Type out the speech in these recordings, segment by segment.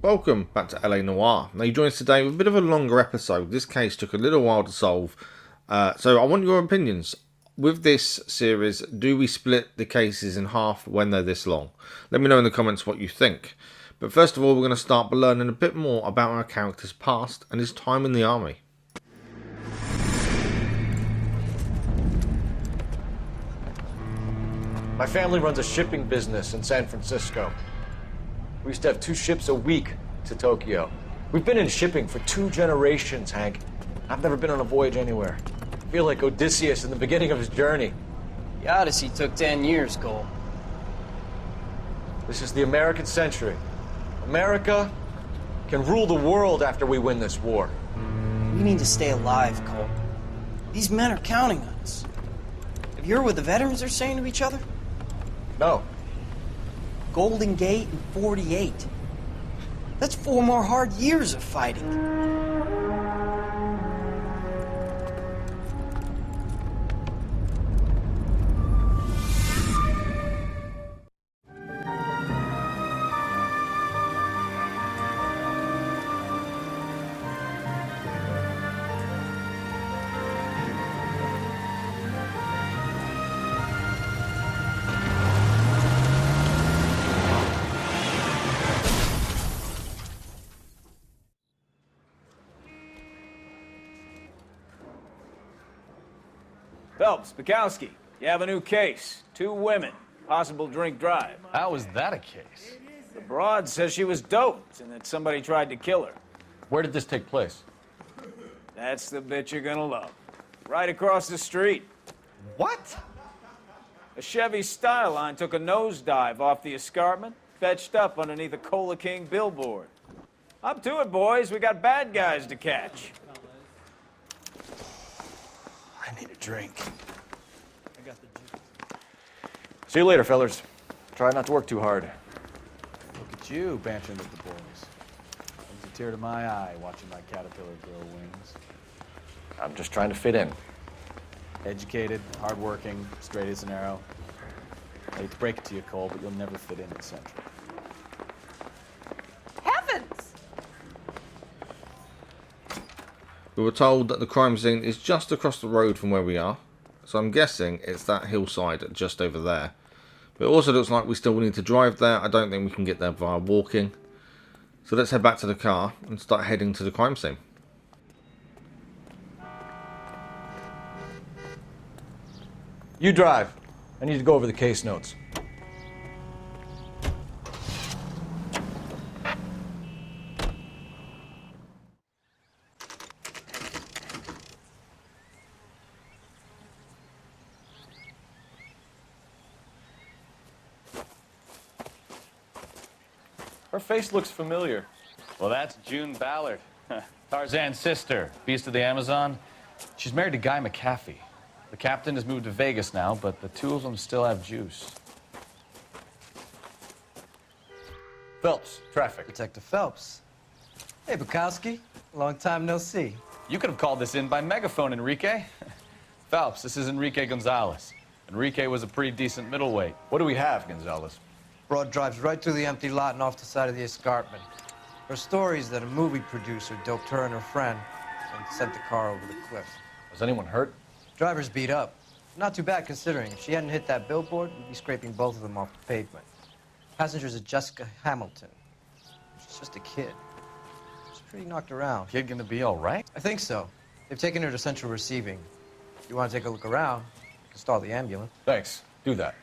Welcome back to LA Noire. Now you join us today with a bit of a longer episode. This case took a little while to solve, so I want your opinions. With this series, do we split the cases in half when they're this long? Let me know in the comments what you think. But first of all, we're going to start by learning a bit more about our character's past and his time in the army. My family runs a shipping business in San Francisco. We used to have 2 ships a week to Tokyo. We've been in shipping for 2 generations, Hank. I've never been on a voyage anywhere. I feel like Odysseus in the beginning of his journey. The Odyssey took 10 years, Cole. This is the American century. America can rule the world after we win this war. We need to stay alive, Cole. These men are counting on us. Have you heard what the veterans are saying to each other? No. Golden Gate and 48. That's 4 more hard years of fighting. Phelps, Bukowski, you have a new case. 2 women, possible drink drive. How is that a case? The broad says she was doped and that somebody tried to kill her. Where did this take place? That's the bit you're gonna love. Right across the street. What? A Chevy Styline took a nosedive off the escarpment, fetched up underneath a Cola King billboard. Up to it, boys. We got bad guys to catch. I need a drink. See you later, fellas. Try not to work too hard. Look at you bantering with the boys. Brings a tear to my eye watching my caterpillar grow wings. I'm just trying to fit in. Educated, hardworking, straight as an arrow. I hate to break it to you, Cole, but you'll never fit in at Central. Heavens! We were told that the crime scene is just across the road from where we are, so I'm guessing it's that hillside just over there. But it also looks like we still need to drive there. I don't think we can get there via walking. So let's head back to the car and start heading to the crime scene. You drive. I need to go over the case notes. Her face looks familiar. Well, that's June Ballard, Tarzan's sister, beast of the Amazon. She's married to Guy McAfee. The captain has moved to Vegas now, but the 2 of them still have juice. Phelps, traffic. Detective Phelps. Hey, Bukowski. Long time no see. You could have called this in by megaphone, Enrique. Phelps, this is Enrique Gonzalez. Enrique was a pretty decent middleweight. What do we have, Gonzalez? Broad drives right through the empty lot and off the side of the escarpment. Her story is that a movie producer doped her and her friend and sent the car over the cliff. Was anyone hurt? Driver's beat up. Not too bad considering. If she hadn't hit that billboard, we'd be scraping both of them off the pavement. Passenger's a Jessica Hamilton. She's just a kid. She's pretty knocked around. Kid gonna be all right? I think so. They've taken her to central receiving. If you want to take a look around, you can stall the ambulance. Thanks. Do that.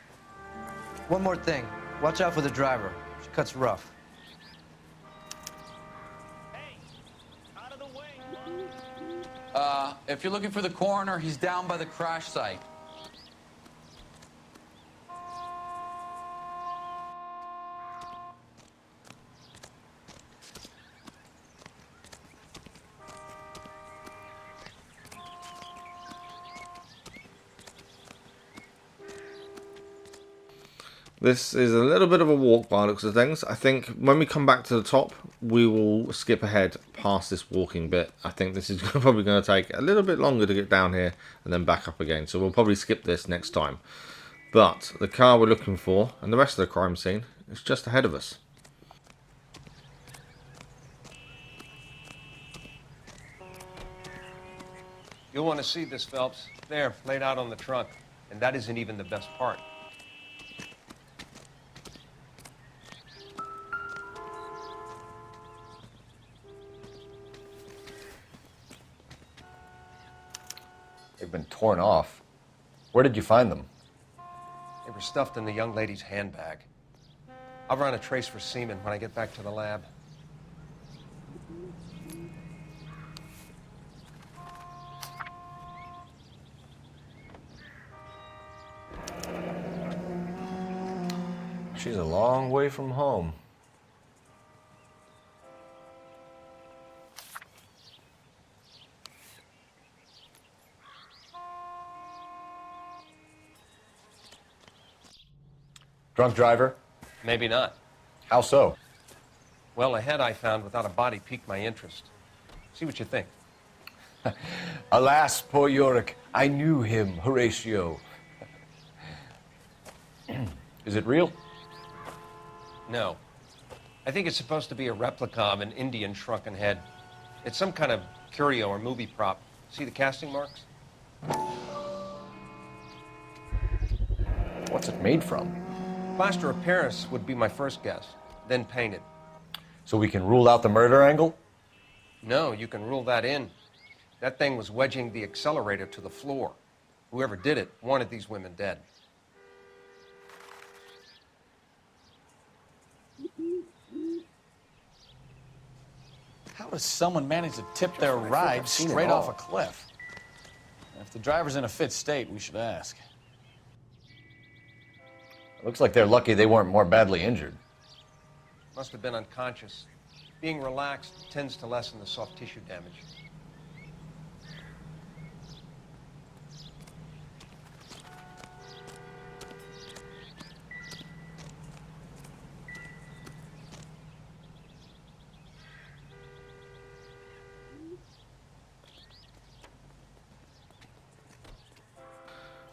One more thing. Watch out for the driver. She cuts rough. If you're looking for the coroner, he's down by the crash site. This is a little bit of a walk by the looks of things. I think when we come back to the top, we will skip ahead past this walking bit. I think this is probably going to take a little bit longer to get down here and then back up again. So we'll probably skip this next time. But the car we're looking for and the rest of the crime scene is just ahead of us. You'll want to see this, Phelps. There, laid out on the trunk. And that isn't even the best part. They've been torn off. Where did you find them? They were stuffed in the young lady's handbag. I'll run a trace for semen when I get back to the lab. She's a long way from home. Drunk driver? Maybe not. How so? Well, a head I found without a body piqued my interest. See what you think. Alas, poor Yorick, I knew him, Horatio. Is it real? No. I think it's supposed to be a replica of an Indian shrunken head. It's some kind of curio or movie prop. See the casting marks? What's it made from? Plaster of Paris would be my first guess, then painted. So we can rule out the murder angle? No, you can rule that in. That thing was wedging the accelerator to the floor. Whoever did it wanted these women dead. How does someone manage to tip their ride straight off a cliff? If the driver's in a fit state, we should ask. Looks like they're lucky they weren't more badly injured. Must have been unconscious. Being relaxed tends to lessen the soft tissue damage.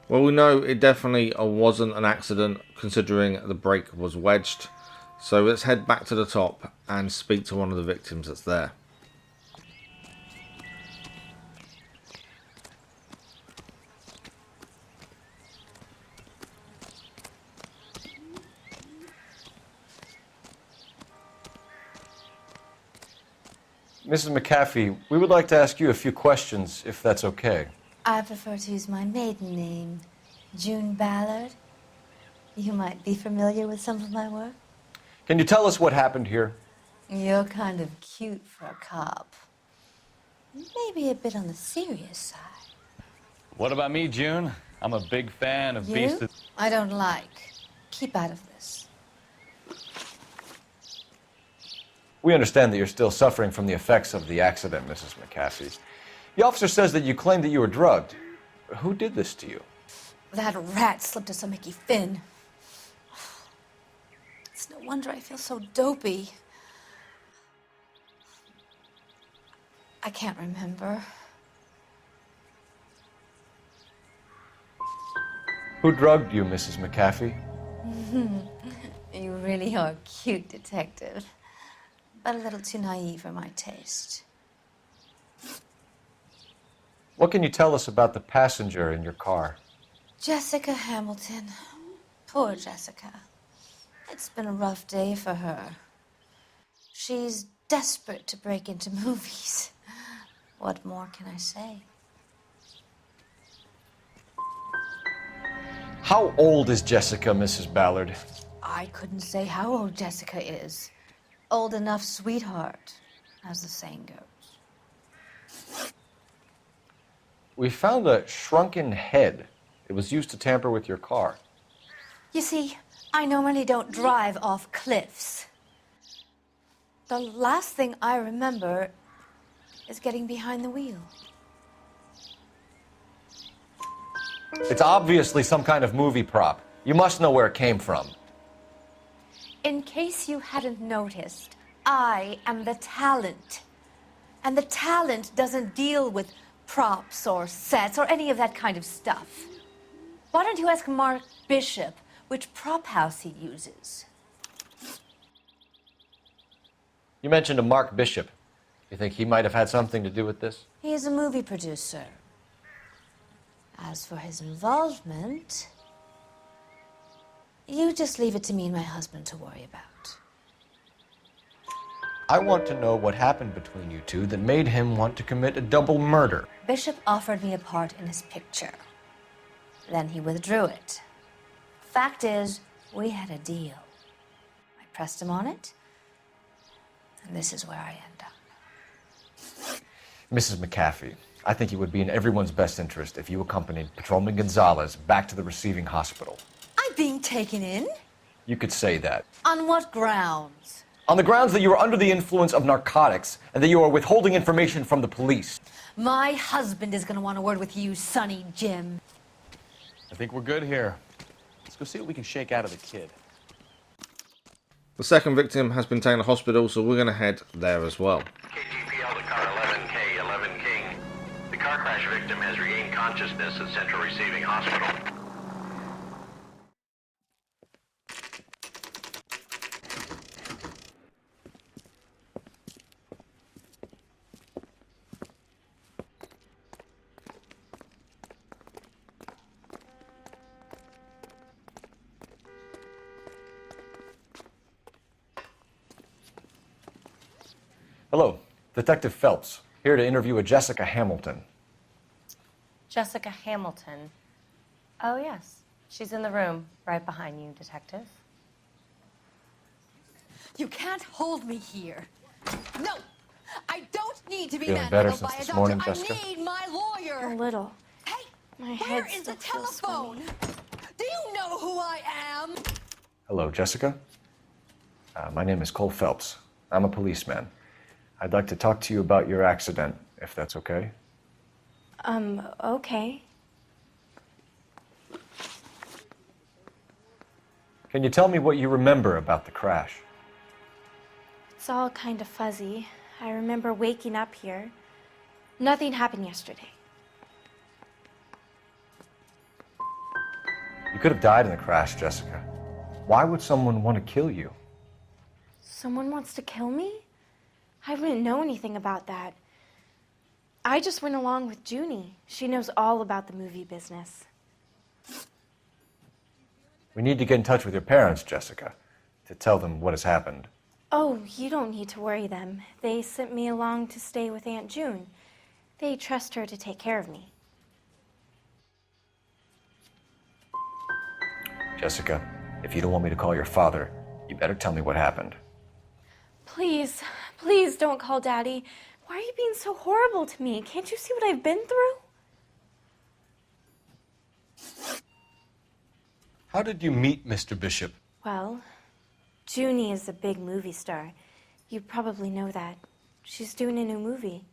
Well, we know it definitely wasn't an accident, considering the brake was wedged. So let's head back to the top and speak to one of the victims that's there. Mrs. McAfee, we would like to ask you a few questions, if that's okay. I prefer to use my maiden name, June Ballard. You might be familiar with some of my work. Can you tell us what happened here? You're kind of cute for a cop. Maybe a bit on the serious side. What about me, June? I'm a big fan of Beast You? of... I don't like. Keep out of this. We understand that you're still suffering from the effects of the accident, Mrs. McAfee. The officer says that you claimed that you were drugged. Who did this to you? That rat slipped us a Mickey Finn. It's no wonder I feel so dopey. I can't remember. Who drugged you, Mrs. McAfee? You really are a cute detective, but a little too naive for my taste. What can you tell us about the passenger in your car? Jessica Hamilton. Poor Jessica. It's been a rough day for her. She's desperate to break into movies. What more can I say? How old is Jessica, Mrs. Ballard? I couldn't say how old Jessica is. Old enough, sweetheart, as the saying goes. We found a shrunken head. It was used to tamper with your car. You see, I normally don't drive off cliffs. The last thing I remember is getting behind the wheel. It's obviously some kind of movie prop. You must know where it came from. In case you hadn't noticed, I am the talent. And the talent doesn't deal with props or sets or any of that kind of stuff. Why don't you ask Mark Bishop which prop house he uses? You mentioned a Mark Bishop. You think he might have had something to do with this? He is a movie producer. As for his involvement, you just leave it to me and my husband to worry about. I want to know what happened between you two that made him want to commit a double murder. Bishop offered me a part in his picture. Then he withdrew it. Fact is, we had a deal. I pressed him on it, and this is where I end up. Mrs. McAfee, I think it would be in everyone's best interest if you accompanied Patrolman Gonzalez back to the receiving hospital. I'm being taken in? You could say that. On what grounds? On the grounds that you are under the influence of narcotics and that you are withholding information from the police. My husband is going to want a word with you, Sonny Jim. I think we're good here. Let's go see what we can shake out of the kid. The second victim has been taken to hospital, so we're going to head there as well. KGPL to car 11K, 11 King. The car crash victim has regained consciousness at Central Receiving Hospital. Hello, Detective Phelps, here to interview a Jessica Hamilton. Jessica Hamilton. Oh, yes. She's in the room right behind you, Detective. You can't hold me here. No! I don't need to be Feeling better manhandled since by a this doctor. morning, I Jessica? need my lawyer. A little. Hey, My where head is the still feels telephone? Do you know who I am? Hello, Jessica. My name is Cole Phelps. I'm a policeman. I'd like to talk to you about your accident, if that's okay. Okay. Can you tell me what you remember about the crash? It's all kind of fuzzy. I remember waking up here. Nothing happened yesterday. You could have died in the crash, Jessica. Why would someone want to kill you? Someone wants to kill me? I wouldn't know anything about that. I just went along with Junie. She knows all about the movie business. We need to get in touch with your parents, Jessica, to tell them what has happened. Oh, you don't need to worry them. They sent me along to stay with Aunt June. They trust her to take care of me. Jessica, if you don't want me to call your father, you better tell me what happened. Please, please don't call Daddy. Why are you being so horrible to me? Can't you see what I've been through? How did you meet Mr. Bishop? Well, Junie is a big movie star. You probably know that. She's doing a new movie.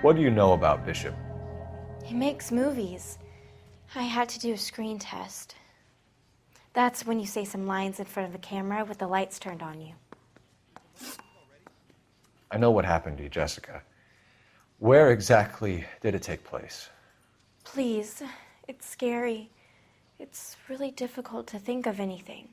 What do you know about Bishop? He makes movies. I had to do a screen test. That's when you say some lines in front of the camera with the lights turned on you. I know what happened to you, Jessica. Where exactly did it take place? Please, it's scary. It's really difficult to think of anything.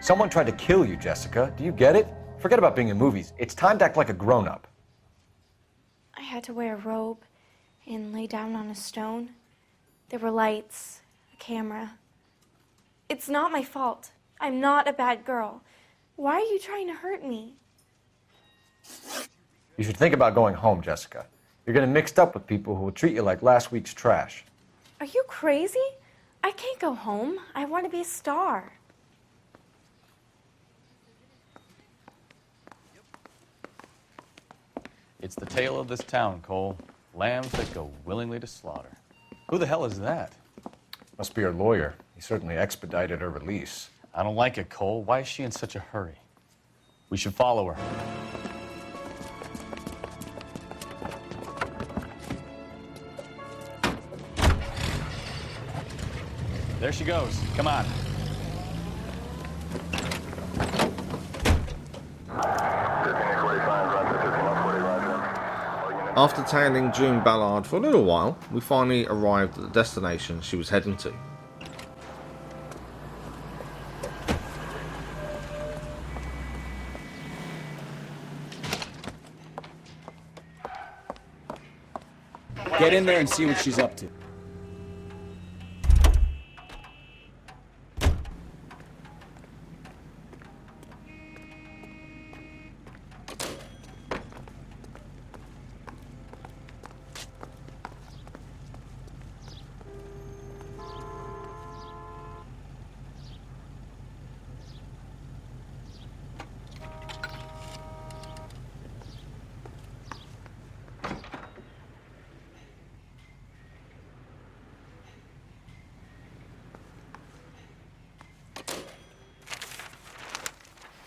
Someone tried to kill you, Jessica. Do you get it? Forget about being in movies. It's time to act like a grown-up. I had to wear a robe and lay down on a stone. There were lights, a camera. It's not my fault. I'm not a bad girl. Why are you trying to hurt me? You should think about going home, Jessica. You're getting mixed up with people who will treat you like last week's trash. Are you crazy? I can't go home. I want to be a star. It's the tale of this town, Cole. Lambs that go willingly to slaughter. Who the hell is that? Must be her lawyer. He certainly expedited her release. I don't like it, Cole. Why is she in such a hurry? We should follow her. There she goes. Come on. After tailing June Ballard for a little while, we finally arrived at the destination she was heading to. Get in there and see what she's up to.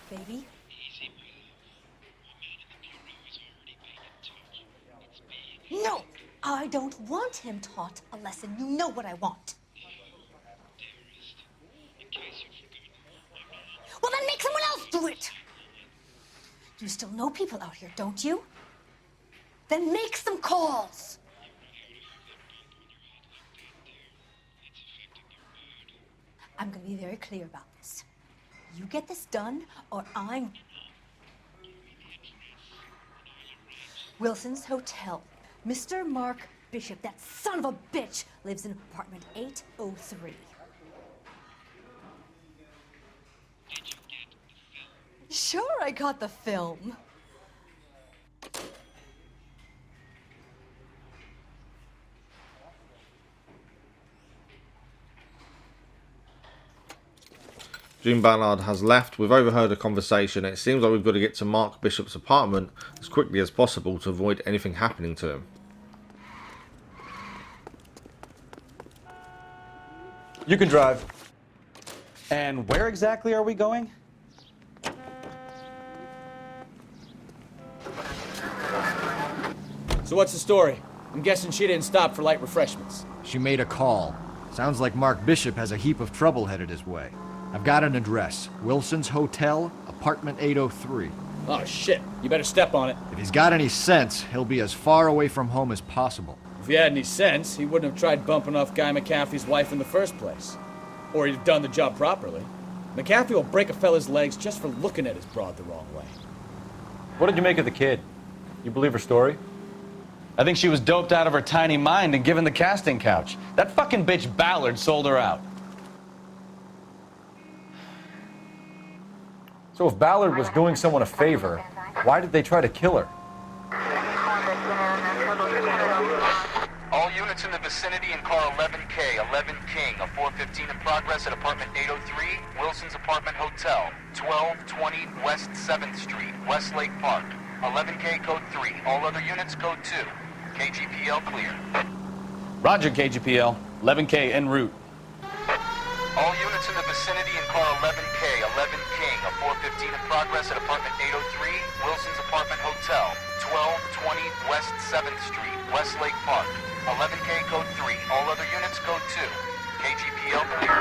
Baby? No! I don't want him taught a lesson. You know what I want. Well, then make someone else do it! You still know people out here, don't you? Then make some calls! I'm gonna be very clear about this. You get this done, or I'm... Wilson's Hotel. Mr. Mark Bishop, that son of a bitch, lives in apartment 803. Sure, I got the film. June Ballard has left. We've overheard a conversation. It seems like we've got to get to Mark Bishop's apartment as quickly as possible to avoid anything happening to him. You can drive. And where exactly are we going? So what's the story? I'm guessing she didn't stop for light refreshments. She made a call. Sounds like Mark Bishop has a heap of trouble headed his way. I've got an address. Wilson's Hotel, apartment 803. Oh, shit. You better step on it. If he's got any sense, he'll be as far away from home as possible. If he had any sense, he wouldn't have tried bumping off Guy McAfee's wife in the first place. Or he'd have done the job properly. McAfee will break a fella's legs just for looking at his broad the wrong way. What did you make of the kid? You believe her story? I think she was doped out of her tiny mind and given the casting couch. That fucking bitch Ballard sold her out. So if Ballard was doing someone a favor, why did they try to kill her? All units in the vicinity in car 11K, 11 King, a 415 in progress at apartment 803, Wilson's Apartment Hotel, 1220 West 7th Street, Westlake Park. 11K code 3, all other units code 2. KGPL clear. Roger, KGPL. 11K en route. All units in the vicinity in car 11K, 11 King, a 415 in progress at apartment 803, Wilson's Apartment Hotel, 1220 West 7th Street, Westlake Park. 11K code 3, all other units code 2. KGPL clear.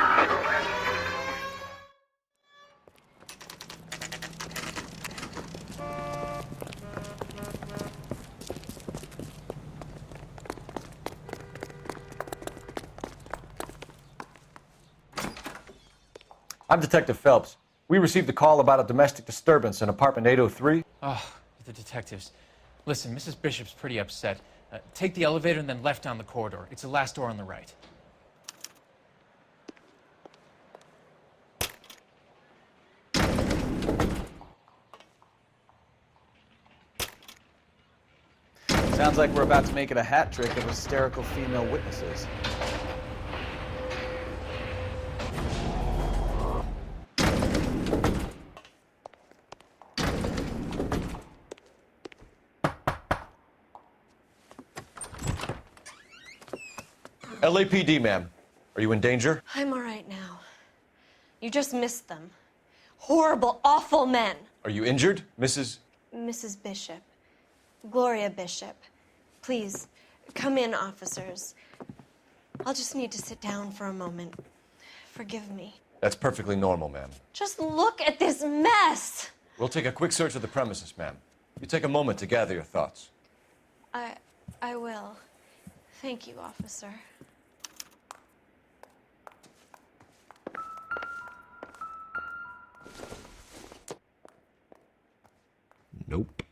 I'm Detective Phelps. We received a call about a domestic disturbance in apartment 803. Oh, the detectives. Listen, Mrs. Bishop's pretty upset. Take the elevator and then left down the corridor. It's the last door on the right. Sounds like we're about to make it a hat trick of hysterical female witnesses. LAPD, ma'am. Are you in danger? I'm all right now. You just missed them. Horrible, awful men. Are you injured, Mrs.? Mrs. Bishop. Gloria Bishop. Please, come in, officers. I'll just need to sit down for a moment. Forgive me. That's perfectly normal, ma'am. Just look at this mess! We'll take a quick search of the premises, ma'am. You take a moment to gather your thoughts. I will. Thank you, officer. Nope.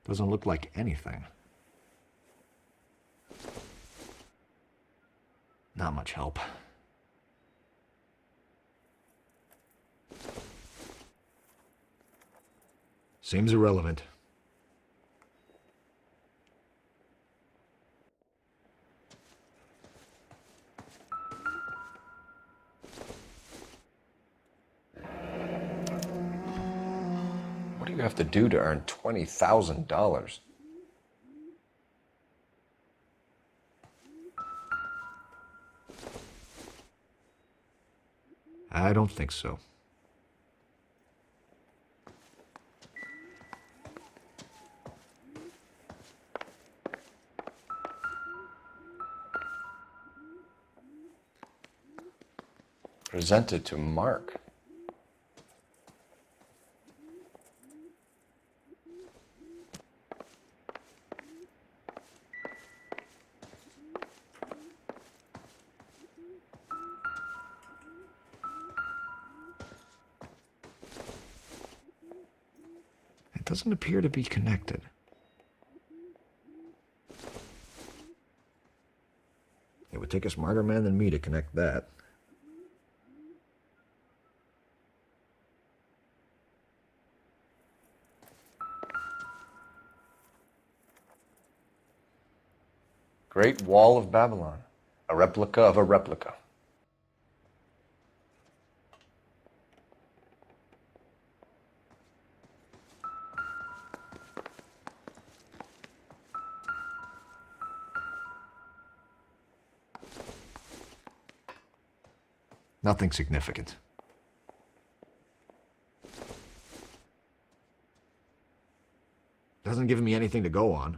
Doesn't look like anything. Not much help. Seems irrelevant. What do you have to do to earn $20,000? I don't think so. Presented to Mark. It doesn't appear to be connected. It would take a smarter man than me to connect that. Great Wall of Babylon. A replica of a replica. Nothing significant. Doesn't give me anything to go on.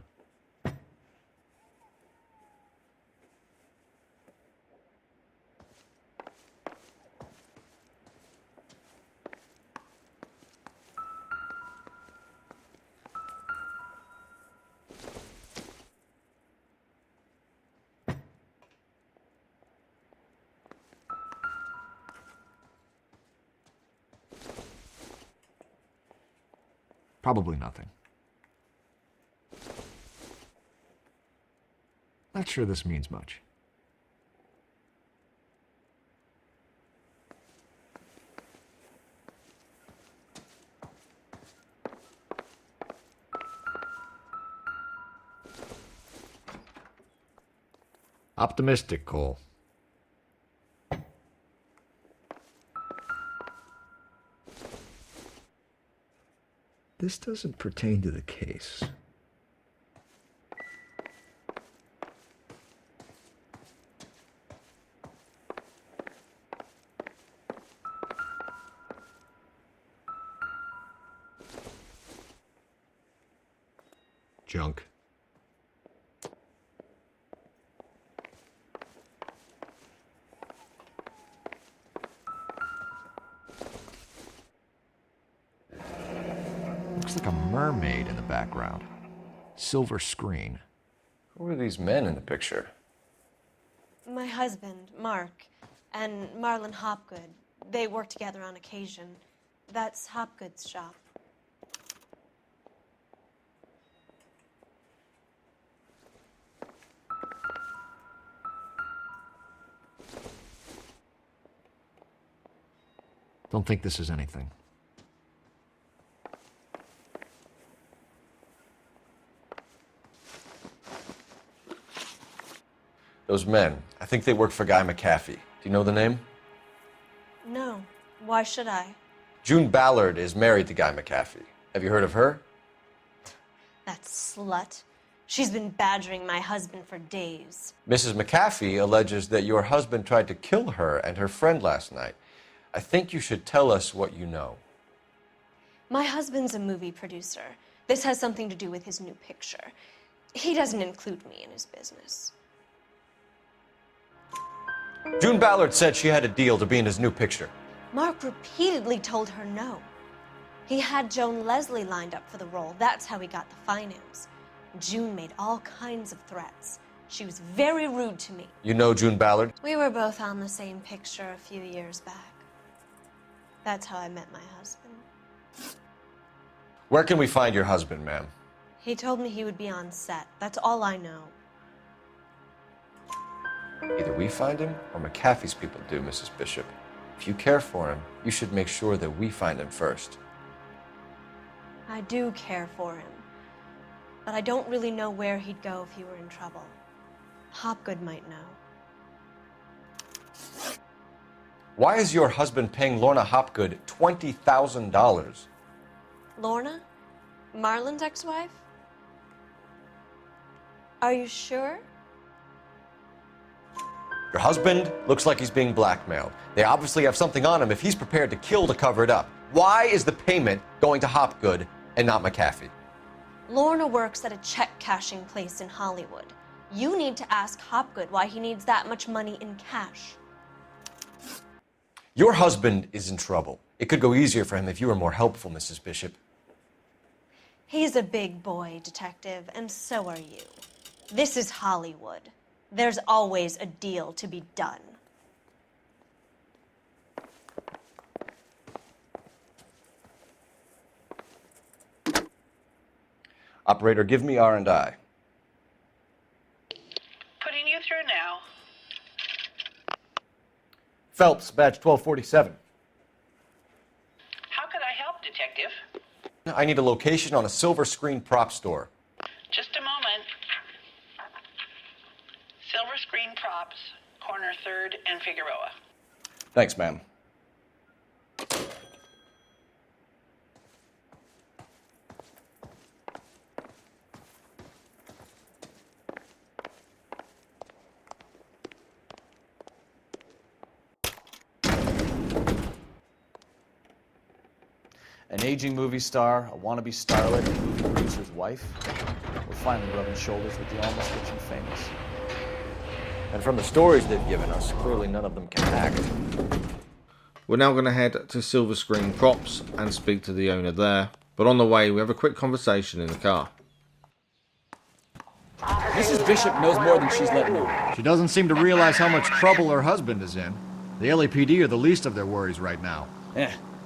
Probably nothing. Not sure this means much. Optimistic, Cole. This doesn't pertain to the case. Junk. Looks like a mermaid in the background. Silver screen. Who are these men in the picture? My husband, Mark, and Marlon Hopgood. They work together on occasion. That's Hopgood's shop. Don't think this is anything. Those men, I think they work for Guy McAfee. Do you know the name? No. Why should I? June Ballard is married to Guy McAfee. Have you heard of her? That slut. She's been badgering my husband for days. Mrs. McAfee alleges that your husband tried to kill her and her friend last night. I think you should tell us what you know. My husband's a movie producer. This has something to do with his new picture. He doesn't include me in his business. June Ballard said she had a deal to be in his new picture. Mark repeatedly told her no. He had Joan Leslie lined up for the role. That's how he got the finance. June made all kinds of threats. She was very rude to me. You know June Ballard? We were both on the same picture a few years back. That's how I met my husband. Where can we find your husband, ma'am? He told me he would be on set. That's all I know. Either we find him or McAfee's people do, Mrs. Bishop. If you care for him, you should make sure that we find him first. I do care for him. But I don't really know where he'd go if he were in trouble. Hopgood might know. Why is your husband paying Lorna Hopgood $20,000? Lorna? Marlon's ex-wife? Are you sure? Your husband looks like he's being blackmailed. They obviously have something on him if he's prepared to kill to cover it up. Why is the payment going to Hopgood and not McAfee? Lorna works at a check-cashing place in Hollywood. You need to ask Hopgood why he needs that much money in cash. Your husband is in trouble. It could go easier for him if you were more helpful, Mrs. Bishop. He's a big boy, Detective, and so are you. This is Hollywood. There's always a deal to be done. Operator, give me R&I. Putting you through now. Phelps, badge 1247. How could I help, Detective? I need a location on a silver screen prop store. Just a moment. Silver Screen Props, corner 3rd and Figueroa. Thanks, ma'am. An aging movie star, a wannabe starlet, a movie producer's wife. We're finally rubbing shoulders with the almost rich and famous. And from the stories they've given us, clearly none of them can act. We're now going to head to Silver Screen Props and speak to the owner there. But on the way, we have a quick conversation in the car. Mrs. Bishop knows more than she's letting on. She doesn't seem to realize how much trouble her husband is in. The LAPD are the least of their worries right now.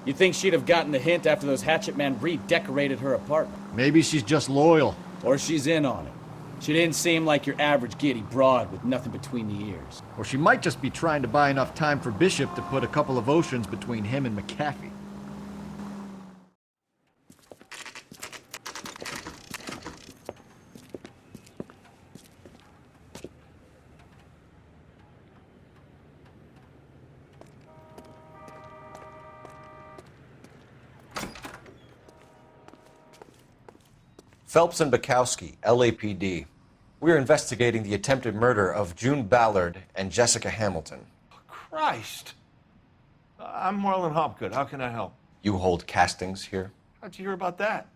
You'd think she'd have gotten the hint after those hatchet men redecorated her apartment. Maybe she's just loyal. Or she's in on it. She didn't seem like your average giddy broad with nothing between the ears. Or she might just be trying to buy enough time for Bishop to put a couple of oceans between him and McAfee. Phelps and Bukowski, LAPD. We're investigating the attempted murder of June Ballard and Jessica Hamilton. Christ. I'm Marlon Hopgood. How can I help? You hold castings here? How'd you hear about that?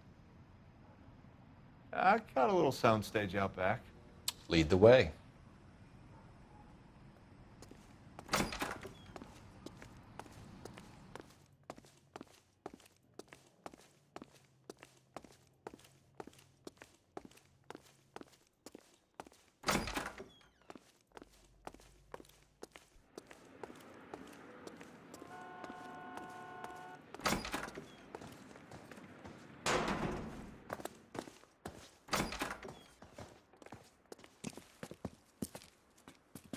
I got a little soundstage out back. Lead the way.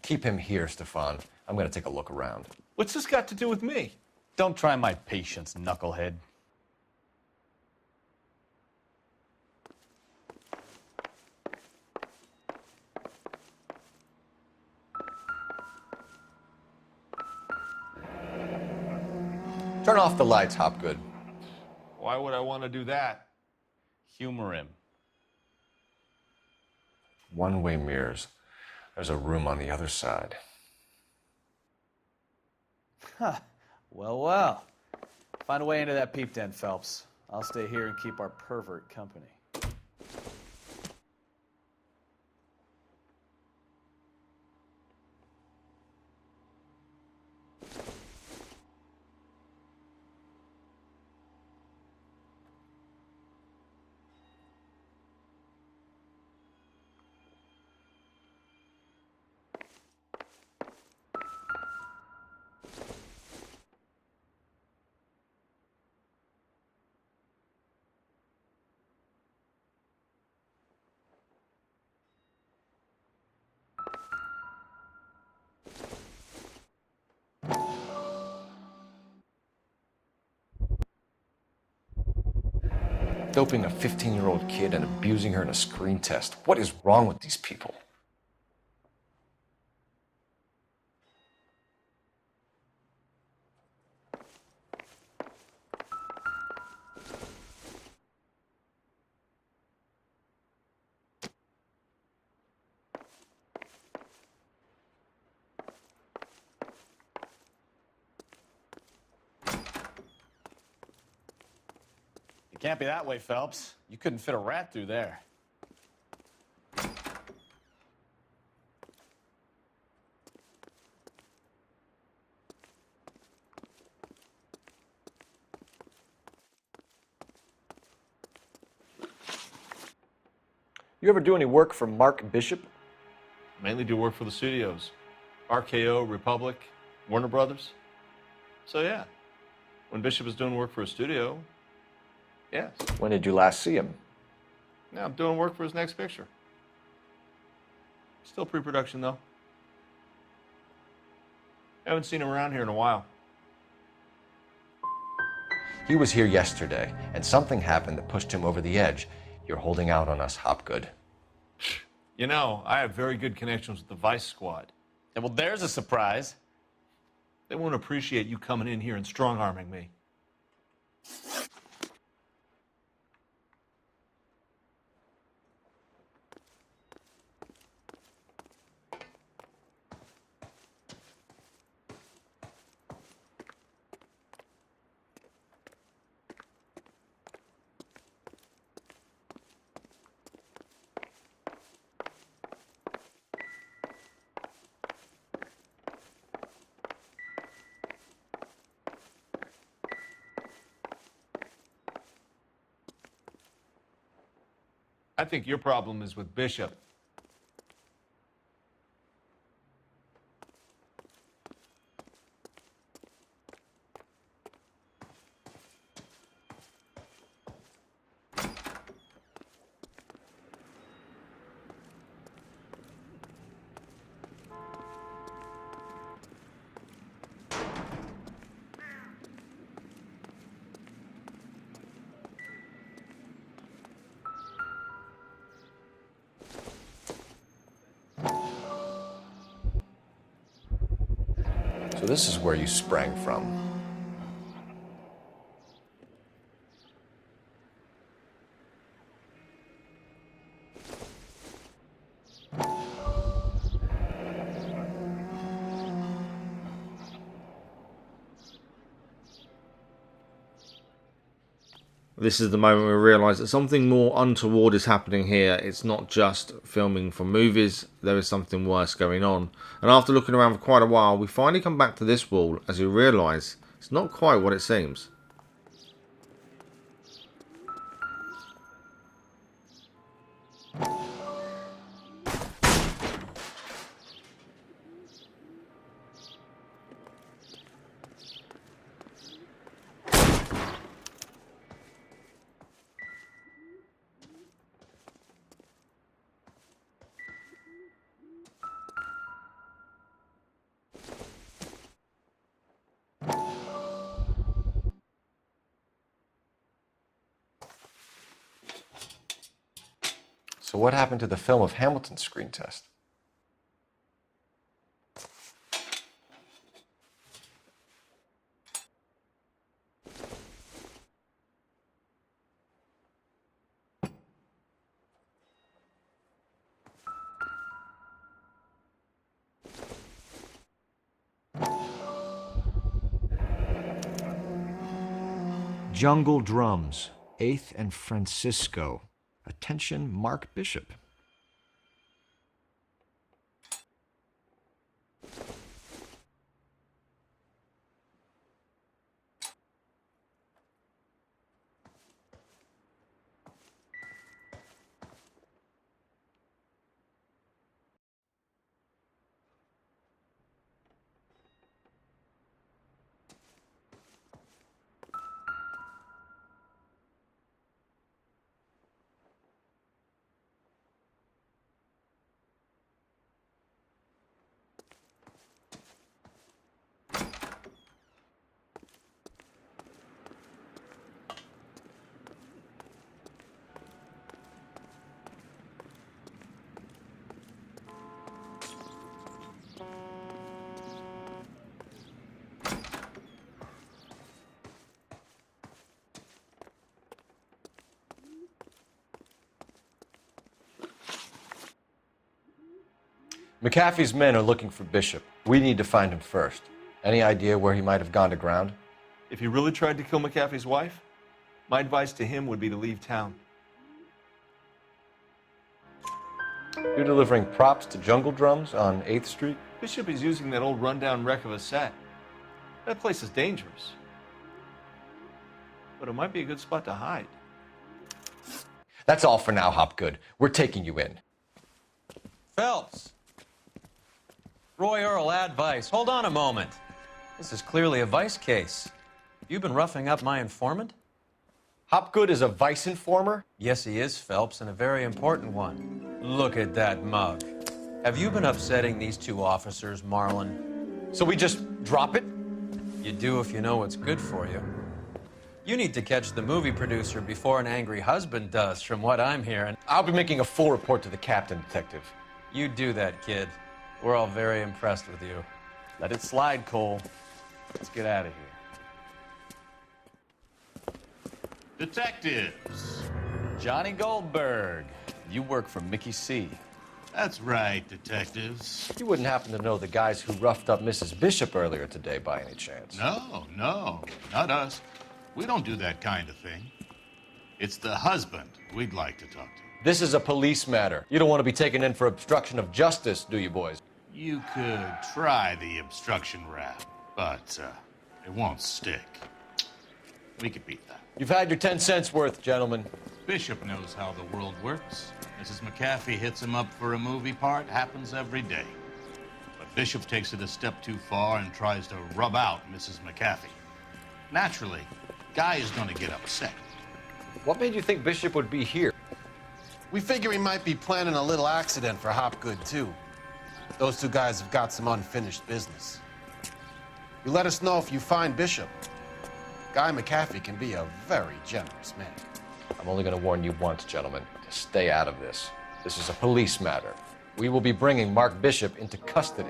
Keep him here, Stefan. I'm going to take a look around. What's this got to do with me? Don't try my patience, knucklehead. Turn off the lights, Hopgood. Why would I want to do that? Humor him. One-way mirrors. There's a room on the other side. Huh. Well. Find a way into that peep den, Phelps. I'll stay here and keep our pervert company. Doping a 15-year-old kid and abusing her in a screen test. What is wrong with these people? It can't be that way, Phelps. You couldn't fit a rat through there. You ever do any work for Mark Bishop? Mainly do work for the studios. RKO, Republic, Warner Brothers. So yeah, when Bishop is doing work for a studio, yes. When did you last see him? Now I'm doing work for his next picture. Still pre-production though. Haven't seen him around here in a while. He was here yesterday, and something happened that pushed him over the edge. You're holding out on us, Hopgood. You know, I have very good connections with the Vice Squad. Yeah, well, there's a surprise. They won't appreciate you coming in here and strong-arming me. I think your problem is with Bishop. So this is where you sprang from. This is the moment we realise that something more untoward is happening here. It's not just filming for movies, there is something worse going on. And after looking around for quite a while, we finally come back to this wall as we realise it's not quite what it seems. So what happened to the film of Hamilton's screen test? Jungle Drums, 8th and Francisco. Attention, Mark Bishop. McAfee's men are looking for Bishop. We need to find him first. Any idea where he might have gone to ground? If he really tried to kill McAfee's wife, my advice to him would be to leave town. You're delivering props to Jungle Drums on 8th Street? Bishop is using that old rundown wreck of a set. That place is dangerous. But it might be a good spot to hide. That's all for now, Hopgood. We're taking you in. Phelps! Roy Earl, ad vice. Hold on a moment. This is clearly a vice case. You've been roughing up my informant? Hopgood is a vice informer? Yes, he is, Phelps, and a very important one. Look at that mug. Have you been upsetting these two officers, Marlin? So we just drop it? You do if you know what's good for you. You need to catch the movie producer before an angry husband does, from what I'm hearing. I'll be making a full report to the captain, Detective. You do that, kid. We're all very impressed with you. Let it slide, Cole. Let's get out of here. Detectives. Johnny Goldberg. You work for Mickey C. That's right, detectives. You wouldn't happen to know the guys who roughed up Mrs. Bishop earlier today by any chance? No, not us. We don't do that kind of thing. It's the husband we'd like to talk to. This is a police matter. You don't want to be taken in for obstruction of justice, do you, boys? You could try the obstruction rap, but it won't stick. We could beat that. You've had your 10 cents worth, gentlemen. Bishop knows how the world works. Mrs. McAfee hits him up for a movie part. Happens every day. But Bishop takes it a step too far and tries to rub out Mrs. McAfee. Naturally, Guy is going to get upset. What made you think Bishop would be here? We figure he might be planning a little accident for Hopgood, too. Those two guys have got some unfinished business. You let us know if you find Bishop. Guy McAfee can be a very generous man. I'm only going to warn you once, gentlemen, to stay out of this. This is a police matter. We will be bringing Mark Bishop into custody.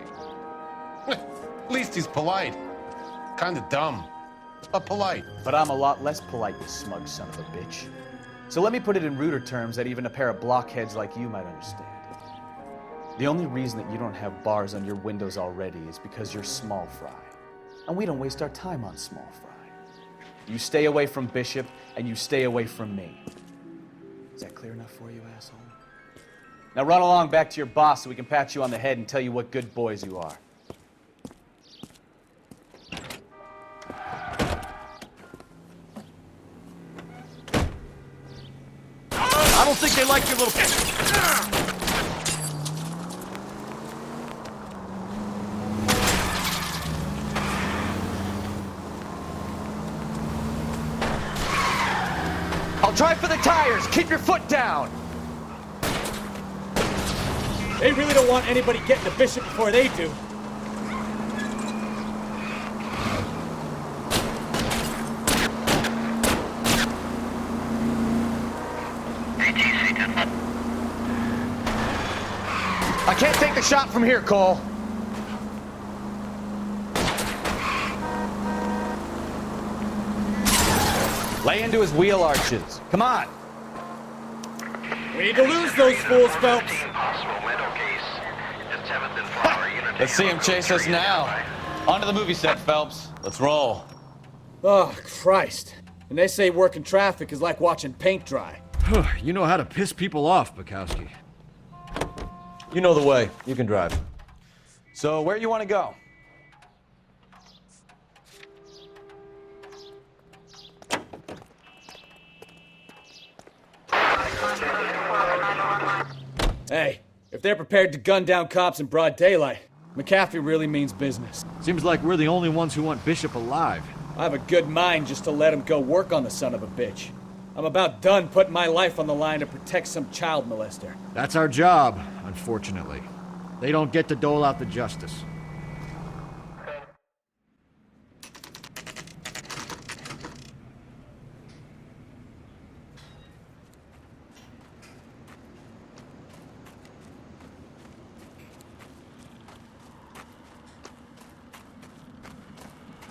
At least he's polite. Kind of dumb, but polite. But I'm a lot less polite, you smug son of a bitch. So let me put it in ruder terms that even a pair of blockheads like you might understand. The only reason that you don't have bars on your windows already is because you're small fry. And we don't waste our time on small fry. You stay away from Bishop, and you stay away from me. Is that clear enough for you, asshole? Now run along back to your boss so we can pat you on the head and tell you what good boys you are. I don't think they like your little... I'll try for the tires. Keep your foot down. They really don't want anybody getting to Bishop before they do. I can't take the shot from here, Cole. Lay into his wheel arches. Come on. We need to lose those fools, Phelps. Let's see him chase us now. Onto the movie set, Phelps. Let's roll. Oh, Christ. And they say working traffic is like watching paint dry. You know how to piss people off, Bukowski. You know the way. You can drive. So where you want to go? Hey, if they're prepared to gun down cops in broad daylight, McAfee really means business. Seems like we're the only ones who want Bishop alive. I have a good mind just to let him go work on the son of a bitch. I'm about done putting my life on the line to protect some child molester. That's our job, unfortunately. They don't get to dole out the justice.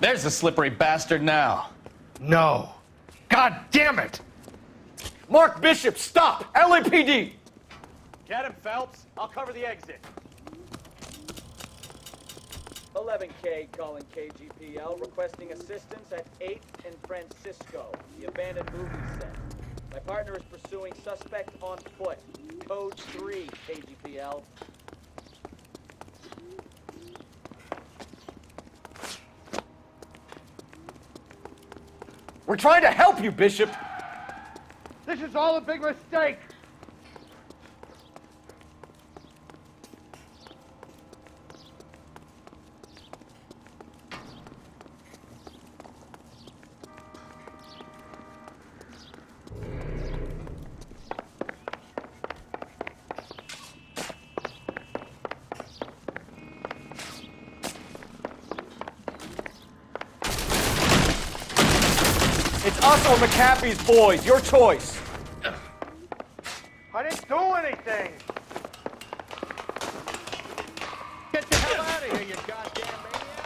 There's the slippery bastard now. No. God damn it! Mark Bishop, stop! LAPD! Get him, Phelps. I'll cover the exit. 11K calling KGPL, requesting assistance at 8th and Francisco, the abandoned movie set. My partner is pursuing suspect on foot. Code 3, KGPL. We're trying to help you, Bishop! This is all a big mistake! It's us or McAfee's boys. Your choice. I didn't do anything! Get the hell out of here, you goddamn maniac!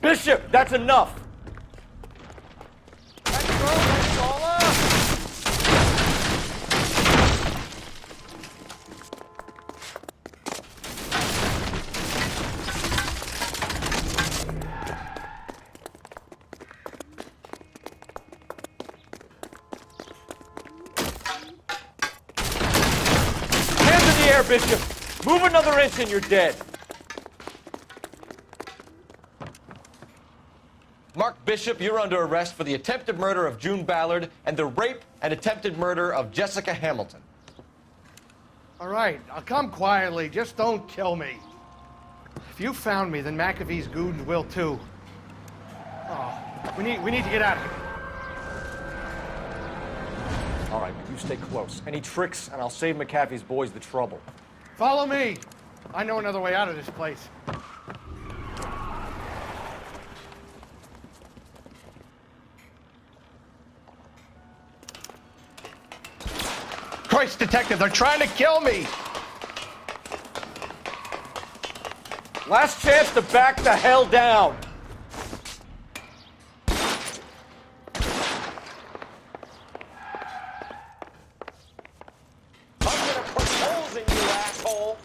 Bishop, that's enough. Hands in the air, Bishop. Move another inch and you're dead. Mark Bishop, you're under arrest for the attempted murder of June Ballard and the rape and attempted murder of Jessica Hamilton. All right, I'll come quietly. Just don't kill me. If you found me, then McAfee's goons will too. Oh, we need to get out of here. All right, you stay close. Any tricks, and I'll save McAfee's boys the trouble. Follow me. I know another way out of this place. Christ, detective, they're trying to kill me! Last chance to back the hell down. I'm gonna put holes in you, asshole.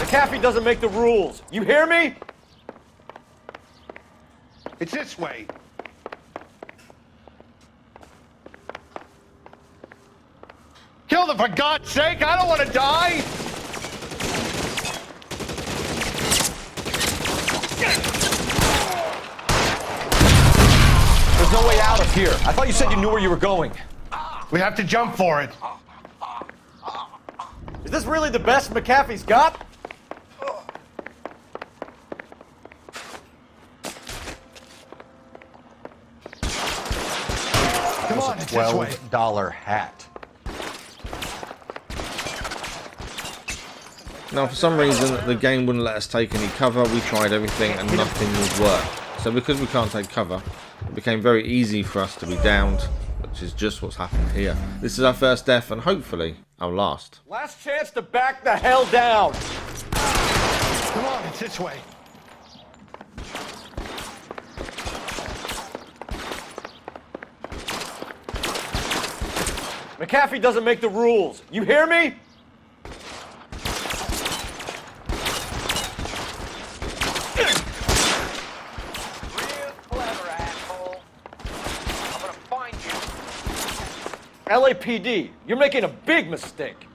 McAfee doesn't make the rules. You hear me? It's this way. Kill them, for God's sake! I don't want to die! There's no way out of here. I thought you said you knew where you were going. We have to jump for it. Is this really the best McAfee's got? Come on, it's this way. $12 hat. Now, for some reason, the game wouldn't let us take any cover. We tried everything and nothing would work. So because we can't take cover, it became very easy for us to be downed, which is just what's happened here. This is our first death and hopefully our last. Last chance to back the hell down. Come on, it's this way. McAfee doesn't make the rules. You hear me? LAPD, you're making a big mistake.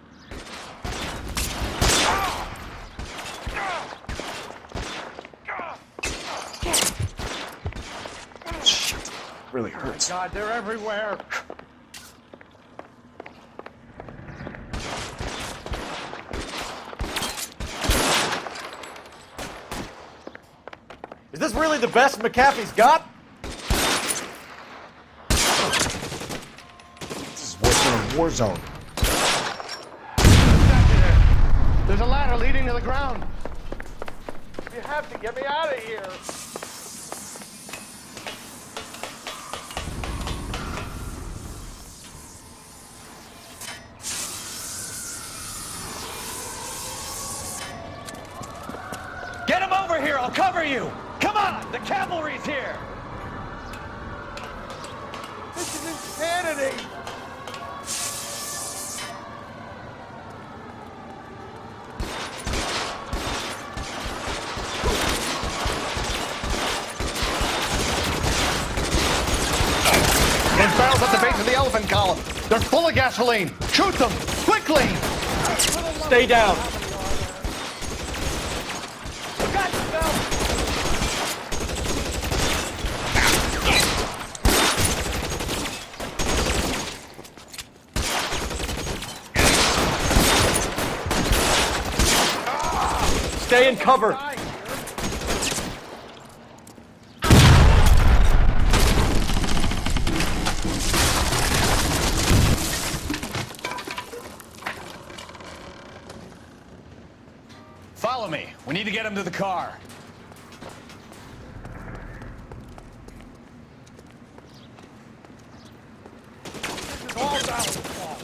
Shit, really hurts. God, they're everywhere. Is this really the best McAfee's got? War zone. There's a ladder leading to the ground. You have to get me out of here. cover you! Come on! The cavalry's here! This is insanity! There's barrels at the base of the elephant column. They're full of gasoline. Shoot them! Quickly! Stay down. Stay in cover. Follow me. We need to get him to the car. This is all Dallas' fault.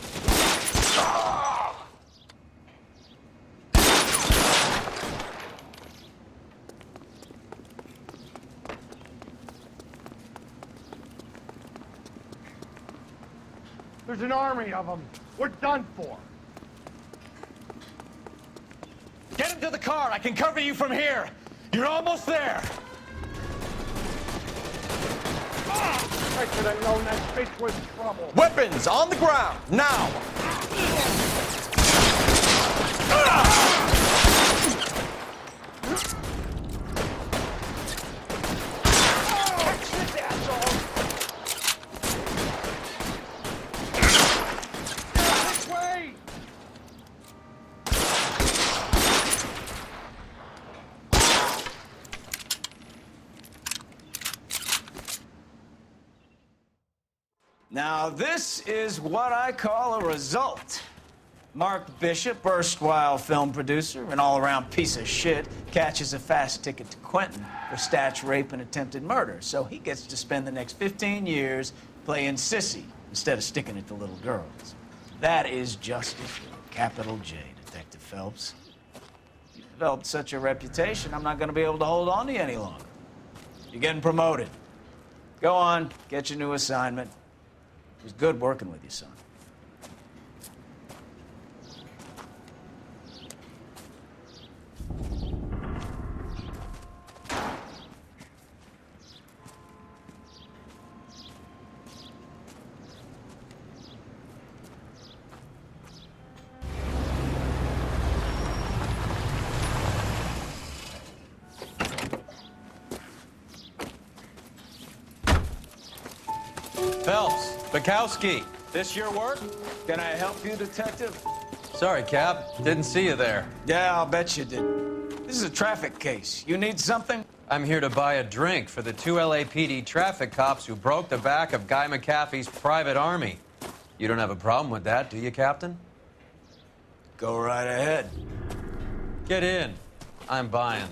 There's an army of them. We're done for. Get him to the car. I can cover you from here. You're almost there. I should have known that bitch was trouble. Weapons on the ground, now! Now, this is what I call a result. Mark Bishop, erstwhile film producer and all-around piece of shit, catches a fast ticket to Quentin for statch rape and attempted murder, so he gets to spend the next 15 years playing sissy instead of sticking it to little girls. That is justice with a capital J, Detective Phelps. You've developed such a reputation, I'm not going to be able to hold on to you any longer. You're getting promoted. Go on, get your new assignment. It was good working with you, son. Phelps, Bukowski. This your work? Can I help you, Detective? Sorry, Cap. Didn't see you there. Yeah, I'll bet you did. This is a traffic case. You need something? I'm here to buy a drink for the 2 LAPD traffic cops who broke the back of Guy McAfee's private army. You don't have a problem with that, do you, Captain? Go right ahead. Get in. I'm buying.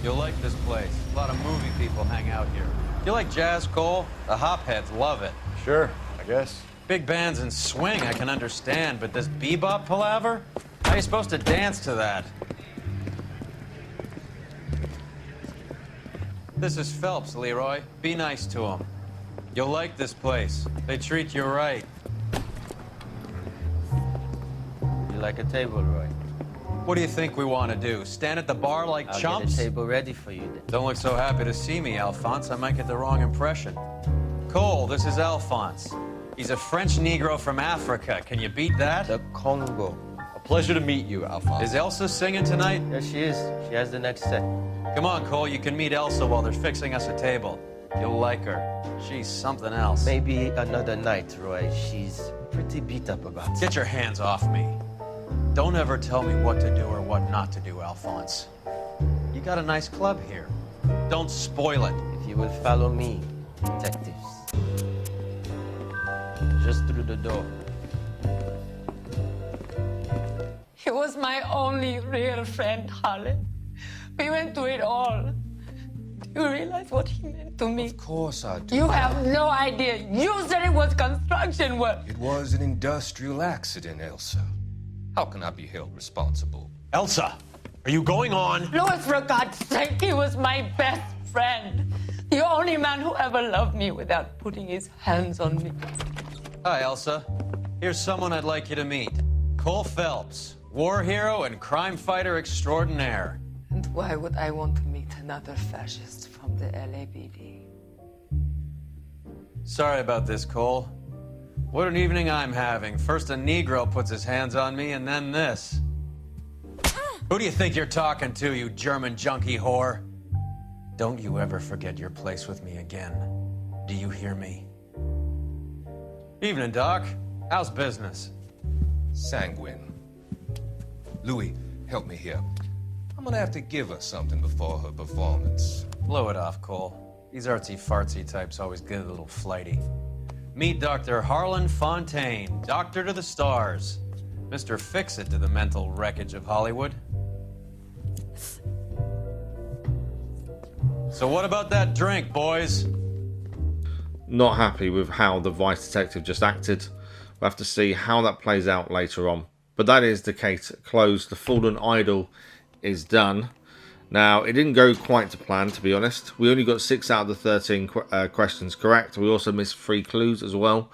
You'll like this place. A lot of movie people hang out here. You like jazz, Cole? The hopheads love it. Sure, I guess. Big bands and swing I can understand, but this bebop palaver? How are you supposed to dance to that? This is Phelps, Leroy. Be nice to him. You'll like this place. They treat you right. You like a table, Roy? What do you think we want to do? Stand at the bar like I'll chumps? get a table ready for you then. Don't look so happy to see me, Alphonse. I might get the wrong impression. Cole, this is Alphonse. He's a French Negro from Africa. Can you beat that? The Congo. A pleasure to meet you, Alphonse. Is Elsa singing tonight? Yes, she is. She has the next set. Come on, Cole. You can meet Elsa while they're fixing us a table. You'll like her. She's something else. Maybe another night, Roy. She's pretty beat up about it. Get your hands off me. Don't ever tell me what to do or what not to do, Alphonse. You got a nice club here. Don't spoil it. If you will follow me, detectives. Just through the door. He was my only real friend, Holly. We went through it all. Do you realize what he meant to me? Of course I do. You have no idea. You said it was construction work. It was an industrial accident, Elsa. How can I be held responsible? Elsa, are you going on? Louis, for God's sake, he was my best friend. The only man who ever loved me without putting his hands on me. Hi, Elsa. Here's someone I'd like you to meet. Cole Phelps, war hero and crime fighter extraordinaire. And why would I want to meet another fascist from the LAPD? Sorry about this, Cole. What an evening I'm having. First a Negro puts his hands on me, and then this. Who do you think you're talking to, you German junkie whore? Don't you ever forget your place with me again. Do you hear me? Evening, Doc. How's business? Sanguine. Louis, help me here. I'm gonna have to give her something before her performance. Blow it off, Cole. These artsy-fartsy types always get a little flighty. Meet Dr. Harlan Fontaine, doctor to the stars. Mr. Fix-It to the mental wreckage of Hollywood. So what about that drink, boys? Not happy with how the Vice Detective just acted. We'll have to see how that plays out later on. But that is the case closed. The Fallen Idol is done. Now, it didn't go quite to plan, to be honest. We only got 6 out of the 13 questions correct. We also missed 3 clues as well.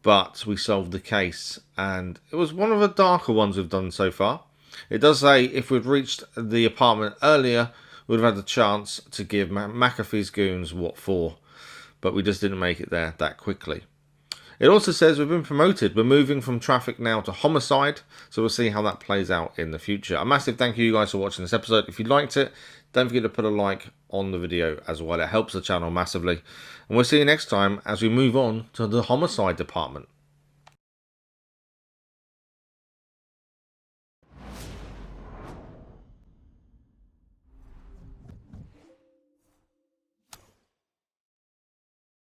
But we solved the case. And it was one of the darker ones we've done so far. It does say if we'd reached the apartment earlier, we'd have had the chance to give McAfee's goons what for. But we just didn't make it there that quickly. It also says we've been promoted. We're moving from traffic now to homicide. So we'll see how that plays out in the future. A massive thank you guys for watching this episode. If you liked it, don't forget to put a like on the video as well. It helps the channel massively. And we'll see you next time as we move on to the homicide department.